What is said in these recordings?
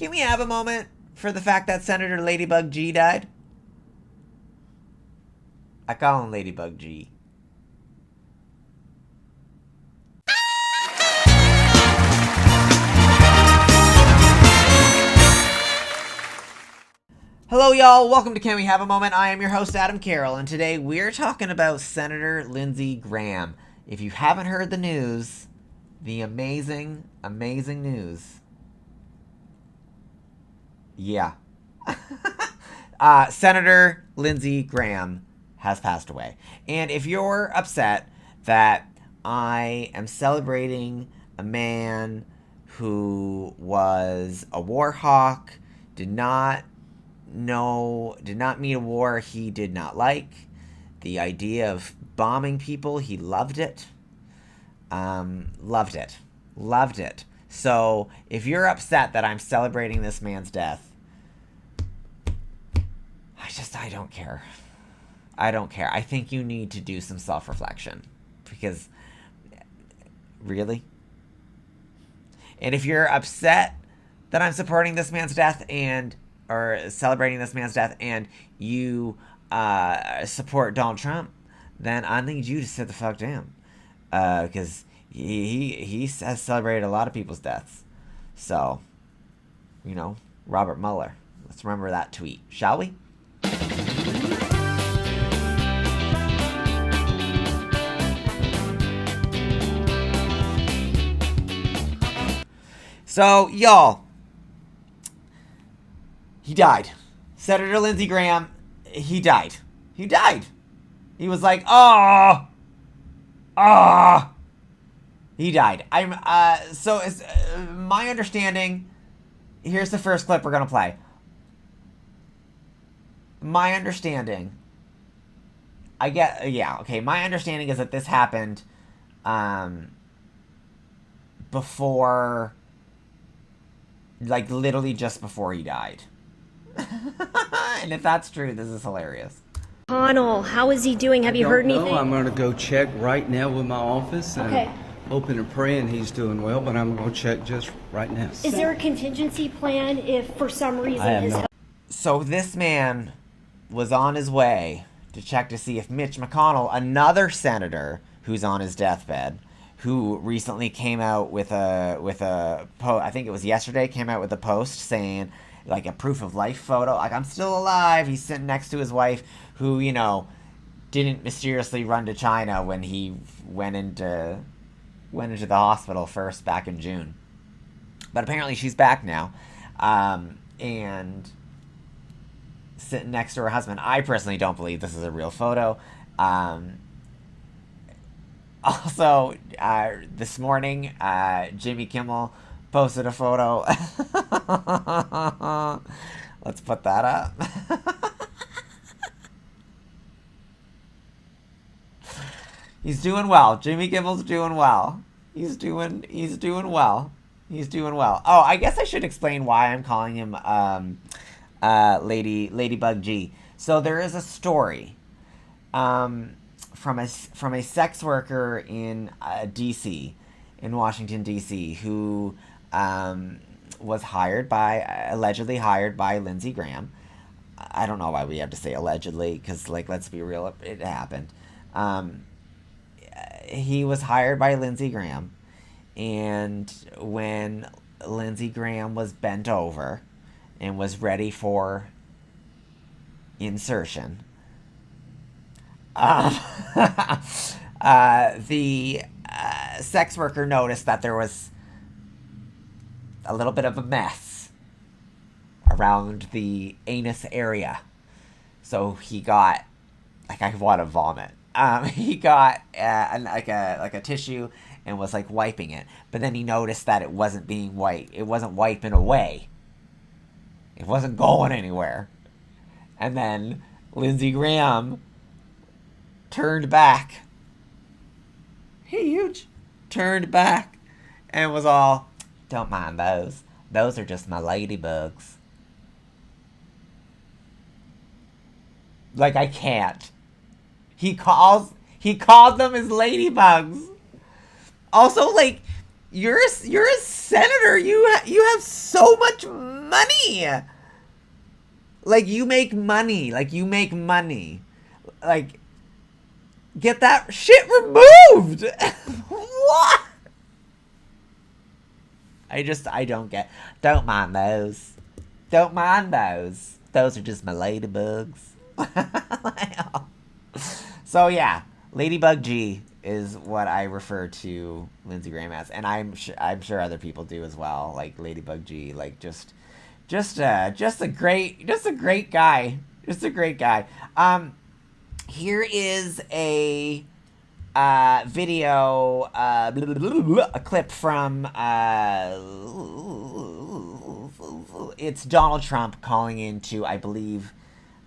Can we have a moment for the fact that Senator Ladybug G died? I call him Ladybug G. Hello, y'all. Welcome to Can We Have a Moment? I am your host, Adam Carroll, and today we're talking about Senator Lindsey Graham. If you haven't heard the news, the amazing, amazing news. Yeah. Senator Lindsey Graham has passed away. And if you're upset that I am celebrating a man who was a Warhawk, did not meet a war he did not like. The idea of bombing people, he loved it. Loved it. So if you're upset that I'm celebrating this man's death, I don't care. I think you need to do some self-reflection. Because, really? And if you're upset that I'm supporting this man's death or celebrating this man's death, and you support Donald Trump, then I need you to sit the fuck down, because he has celebrated a lot of people's deaths. So, Robert Mueller. Let's remember that tweet, shall we? So, y'all. He died. Senator Lindsey Graham, he died. He was like, he died. My understanding, here's the first clip we're going to play. My understanding, my understanding is that this happened, before, like, literally just before he died. And if that's true, this is hilarious. Connell, how is he doing? Have you heard anything? I'm going to go check right now with my office. Okay. I'm hoping and praying he's doing well, but I'm going to check just right now. Is there a contingency plan if for some reason his... So this man was on his way to check to see if Mitch McConnell, another senator who's on his deathbed, who recently came out with a post, I think it was yesterday, came out with a post saying, like, a proof of life photo, like, I'm still alive. He's sitting next to his wife, who, didn't mysteriously run to China when he went into the hospital first back in June. But apparently she's back now, and sitting next to her husband. I personally don't believe this is a real photo. Also, this morning, Jimmy Kimmel posted a photo. Let's put that up. He's doing well. Jimmy Kimmel's doing well. He's doing well. Oh, I guess I should explain why I'm calling him Ladybug G. So there is a story from a sex worker in D.C., in Washington, D.C., who was allegedly hired by Lindsey Graham. I don't know why we have to say allegedly, because, like, let's be real, it happened. He was hired by Lindsey Graham, and when Lindsey Graham was bent over and was ready for insertion, the sex worker noticed that there was a little bit of a mess around the anus area. So he got, like, I want to vomit. He got like a tissue and was, like, wiping it. But then he noticed that it wasn't being wiped. It wasn't wiping away. It wasn't going anywhere. And then Lindsey Graham turned back. Huge. Turned back and was all, don't mind those. Those are just my ladybugs. Like, I can't. He called them his ladybugs. Also, like, you're a senator. You have so much money. Like, you make money. Like, get that shit removed. What? I don't mind those. Don't mind those. Those are just my ladybugs. So yeah, Ladybug G is what I refer to Lindsey Graham as, and I'm sure other people do as well. Like Ladybug G, like just a great guy. Just a great guy. Here is a video, a clip from it's Donald Trump calling into, I believe,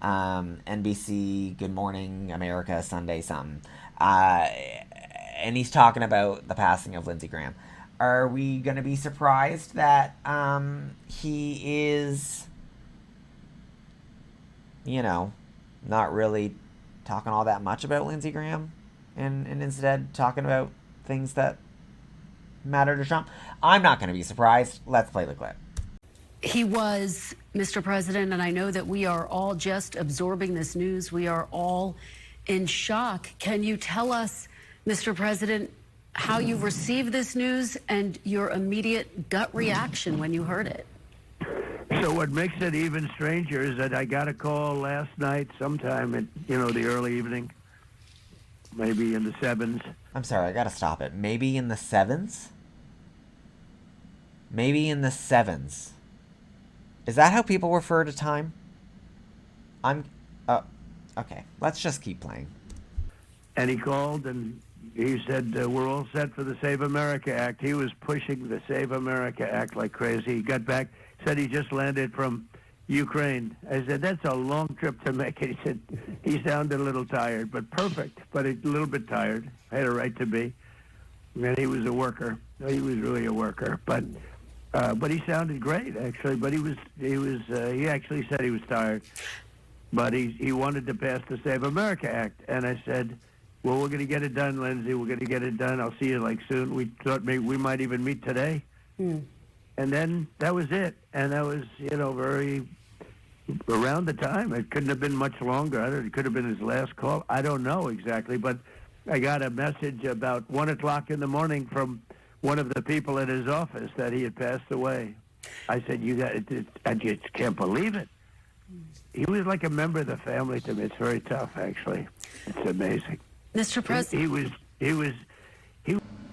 NBC Good Morning America Sunday something, and he's talking about the passing of Lindsey Graham. Are we gonna be surprised that he is, not really talking all that much about Lindsey Graham, and instead talking about things that matter to Trump? I'm not gonna be surprised. Let's play the clip. He was, Mr. President, and I know that we are all just absorbing this news. We are all in shock. Can you tell us, Mr. President, how you received this news and your immediate gut reaction when you heard it? So what makes it even stranger is that I got a call last night sometime at, the early evening, maybe in the 7s. I'm sorry, I gotta stop it. Maybe in the 7s? Maybe in the 7s. Is that how people refer to time? Okay. Let's just keep playing. And he called and he said, we're all set for the Save America Act. He was pushing the Save America Act like crazy. He got back, said he just landed from Ukraine. I said, that's a long trip to make. He said, he sounded a little tired, but perfect, but a little bit tired. Had a right to be. And he was a worker. He was really a worker. But he sounded great, actually. But he actually said he was tired. But he wanted to pass the Save America Act. And I said, well, we're going to get it done, Lindsey. We're going to get it done. I'll see you soon. We thought maybe we might even meet today. And then that was it. And that was, very around the time. It couldn't have been much longer. It could have been his last call. I don't know exactly. But I got a message about 1 o'clock in the morning from one of the people at his office that he had passed away. I said, I just can't believe it. He was like a member of the family to me. It's very tough, actually. It's amazing. Mr. President. He was.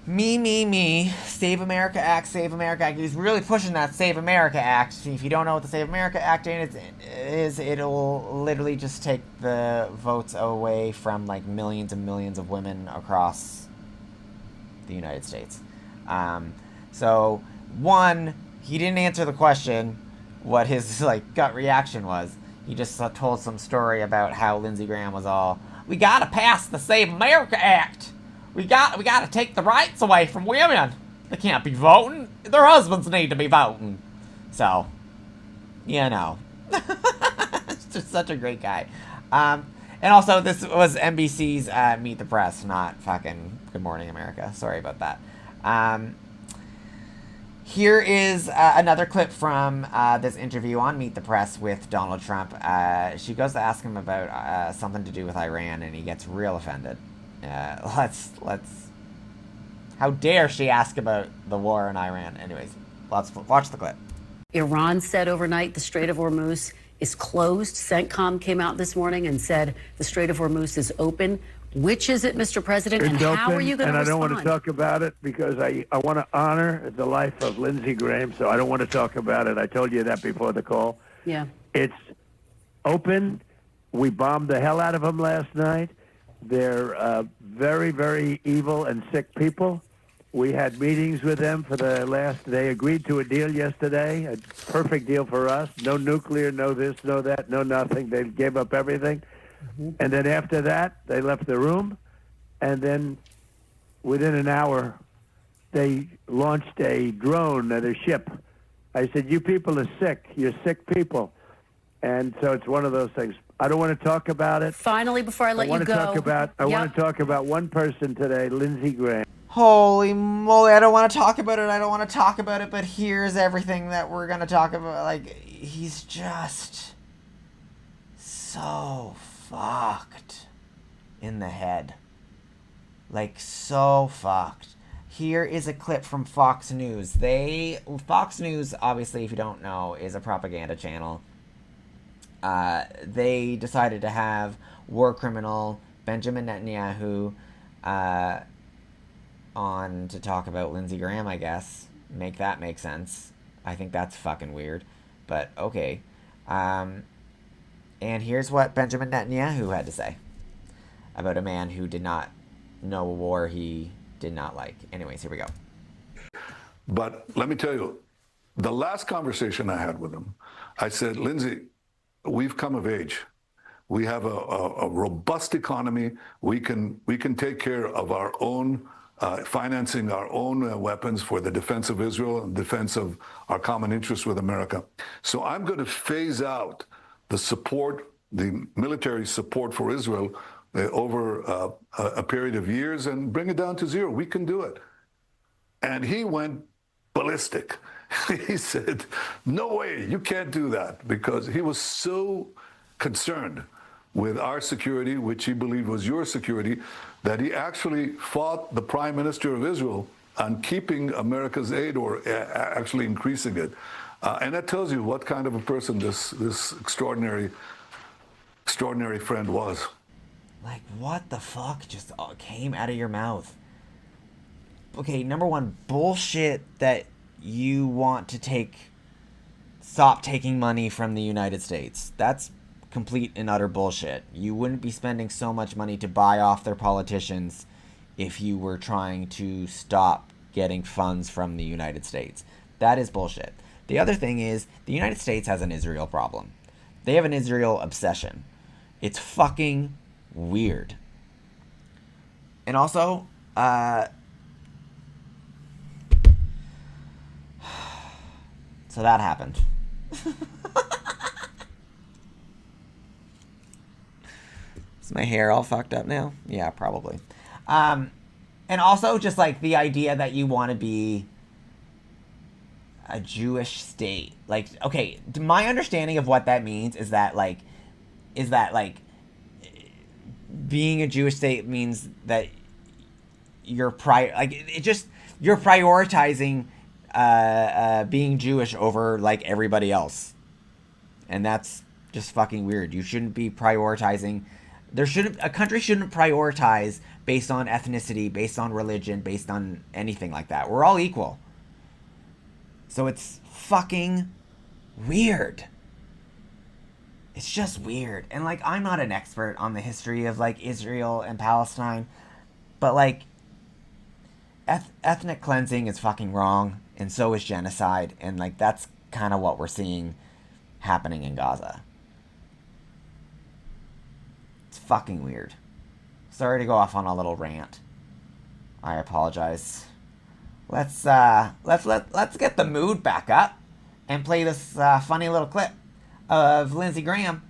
Me. Save America Act, Save America Act. He's really pushing that Save America Act. If you don't know what the Save America Act is, it'll literally just take the votes away from millions and millions of women across the United States. So, one, he didn't answer the question what his gut reaction was. He just told some story about how Lindsey Graham was all, we gotta pass the Save America Act. We gotta take the rights away from women. They can't be voting. Their husbands need to be voting. So, it's just such a great guy. And also, this was NBC's Meet the Press, not fucking Good Morning America. Sorry about that. Here is another clip from this interview on Meet the Press with Donald Trump. She goes to ask him about something to do with Iran, and he gets real offended. Let's. How dare she ask about the war in Iran? Anyways, let's watch the clip. Iran said overnight the Strait of Hormuz is closed. CENTCOM came out this morning and said the Strait of Hormuz is open. Which is it, Mr. President, and how are you going to respond? And I don't want to talk about it because I want to honor the life of Lindsey Graham, so I don't want to talk about it. I told you that before the call. Yeah. It's open. We bombed the hell out of them last night. They're very, very evil and sick people. We had meetings with them for the last. They agreed to a deal yesterday, a perfect deal for us. No nuclear, no this, no that, no nothing. They gave up everything. And then after that, they left the room. And then within an hour, they launched a drone at a ship. I said, you people are sick. You're sick people. And so it's one of those things. I don't want to talk about it. Finally, before I let you go. I want to talk about one person today, Lindsey Graham. Holy moly, I don't want to talk about it, but here's everything that we're going to talk about. Like, he's just so fucked in the head. Like, so fucked. Here is a clip from Fox News. Fox News, obviously, if you don't know, is a propaganda channel. They decided to have war criminal Benjamin Netanyahu on to talk about Lindsey Graham, I guess. Make that make sense. I think that's fucking weird, but okay. And here's what Benjamin Netanyahu had to say about a man who did not know a war he did not like. Anyways, here we go. But let me tell you, the last conversation I had with him, I said, Lindsey, we've come of age. We have a robust economy. We can take care of our own financing our own weapons for the defense of Israel and defense of our common interests with America. So I'm going to phase out the support, the military support for Israel over a period of years and bring it down to zero. We can do it. And he went ballistic. He said, no way, you can't do that, because he was so concerned with our security, which he believed was your security, that he actually fought the Prime Minister of Israel on keeping America's aid or actually increasing it. And that tells you what kind of a person this extraordinary friend was. Like, what the fuck just came out of your mouth? Okay, number one, bullshit that you want to stop taking money from the United States. That's complete and utter bullshit. You wouldn't be spending so much money to buy off their politicians if you were trying to stop getting funds from the United States. That is bullshit. The other thing is, the United States has an Israel problem. They have an Israel obsession. It's fucking weird. And also, so that happened. Is my hair all fucked up now? Yeah, probably. And also just like the idea that you want to be a Jewish state. Like, okay, my understanding of what that means is that being a Jewish state means that you're prioritizing being Jewish over like everybody else. And that's just fucking weird. You shouldn't be prioritizing. A country shouldn't prioritize based on ethnicity, based on religion, based on anything like that. We're all equal. So it's fucking weird. It's just weird. And like, I'm not an expert on the history of like Israel and Palestine, but like ethnic cleansing is fucking wrong, and so is genocide, and like that's kind of what we're seeing happening in Gaza. It's fucking weird. Sorry to go off on a little rant. I apologize. Let's get the mood back up and play this funny little clip of Lindsey Graham.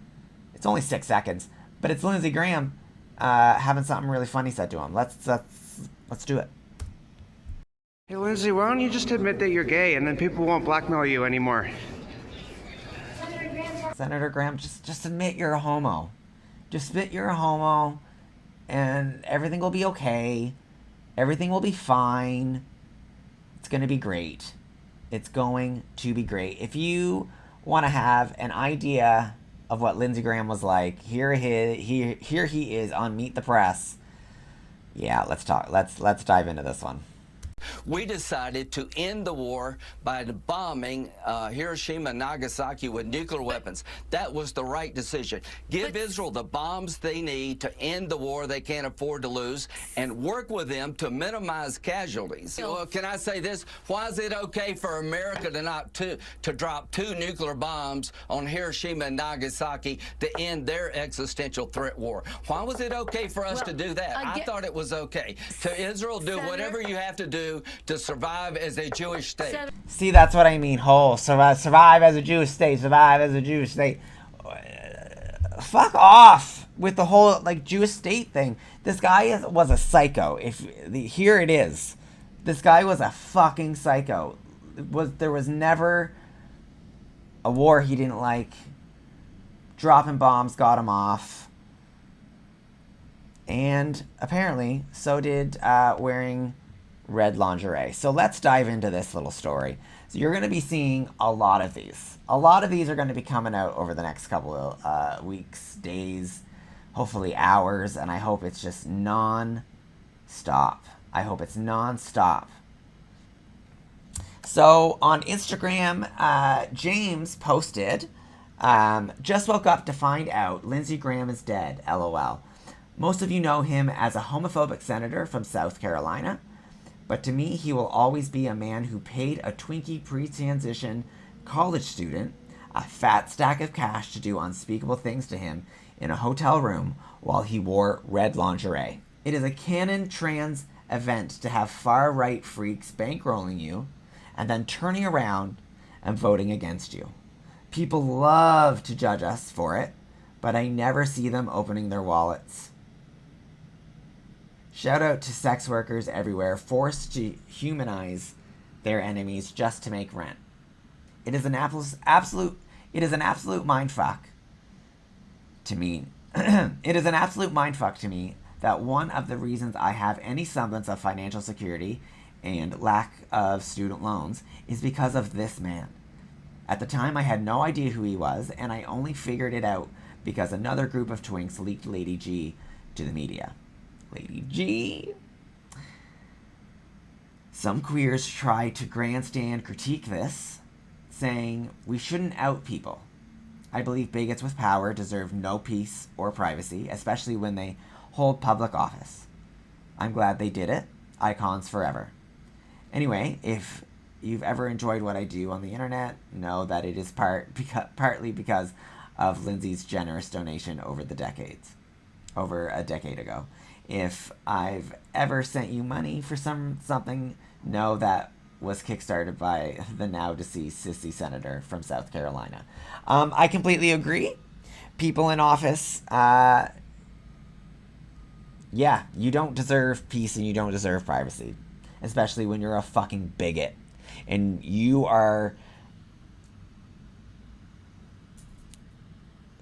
It's only 6 seconds, but it's Lindsey Graham having something really funny said to him. Let's do it. Hey, Lindsey, why don't you just admit that you're gay and then people won't blackmail you anymore? Senator Graham, just admit you're a homo. Just admit you're a homo, and everything will be okay. Everything will be fine. It's going to be great. It's going to be great. If you want to have an idea of what Lindsey Graham was like, here he is on Meet the Press. Yeah, let's talk. Let's dive into this one. We decided to end the war by bombing Hiroshima and Nagasaki with nuclear weapons. That was the right decision. Give Israel the bombs they need to end the war they can't afford to lose, and work with them to minimize casualties. Well, can I say this? Why is it okay for America to drop 2 nuclear bombs on Hiroshima and Nagasaki to end their existential threat war? Why was it okay for us to do that? I thought it was okay. To Israel, do whatever you have to do to survive as a Jewish state. See, that's what I mean. Survive as a Jewish state. Survive as a Jewish state. Fuck off. with the whole like Jewish state thing. This guy was a psycho. Here it is. This guy was a fucking psycho. There was never a war he didn't like. Dropping bombs got him off. And apparently, so did wearing red lingerie. So let's dive into this little story. So you're going to be seeing a lot of these. A lot of these are going to be coming out over the next couple of weeks, days, hopefully hours, and I hope it's just non-stop. I hope it's non-stop. So on Instagram, James posted, just woke up to find out Lindsey Graham is dead, LOL. Most of you know him as a homophobic senator from South Carolina, but to me, he will always be a man who paid a Twinkie pre-transition college student a fat stack of cash to do unspeakable things to him in a hotel room while he wore red lingerie. It is a canon trans event to have far-right freaks bankrolling you and then turning around and voting against you. People love to judge us for it, but I never see them opening their wallets. Shout out to sex workers everywhere forced to humanize their enemies just to make rent. It is an absolute mindfuck to me. It is an absolute mindfuck to me that one of the reasons I have any semblance of financial security and lack of student loans is because of this man. At the time, I had no idea who he was, and I only figured it out because another group of twinks leaked Lady G to the media. Lady G. Some queers try to grandstand critique this, saying we shouldn't out people. I believe bigots with power deserve no peace or privacy, especially when they hold public office. I'm glad they did it. Icons forever. Anyway, if you've ever enjoyed what I do on the internet, know that it is partly because of Lindsey's generous donation over a decade ago. If I've ever sent you money for something, know that was kickstarted by the now deceased sissy senator from South Carolina. I completely agree. People in office, yeah, you don't deserve peace and you don't deserve privacy, especially when you're a fucking bigot and you are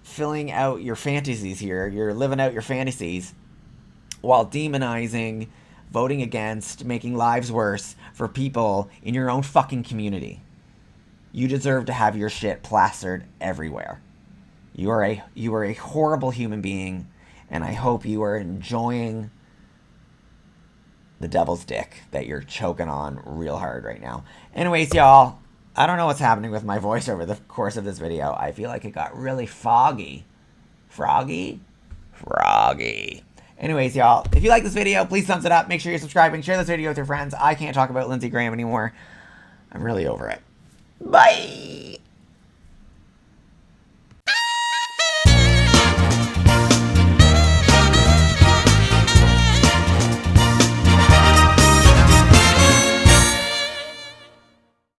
filling out your fantasies here. You're living out your fantasies while demonizing, voting against, making lives worse for people in your own fucking community. You deserve to have your shit plastered everywhere. You are a horrible human being, and I hope you are enjoying the devil's dick that you're choking on real hard right now. Anyways, y'all, I don't know what's happening with my voice over the course of this video. I feel like it got really foggy. Froggy? Anyways, y'all, if you like this video, please thumbs it up. Make sure you're subscribing. Share this video with your friends. I can't talk about Lindsey Graham anymore. I'm really over it. Bye!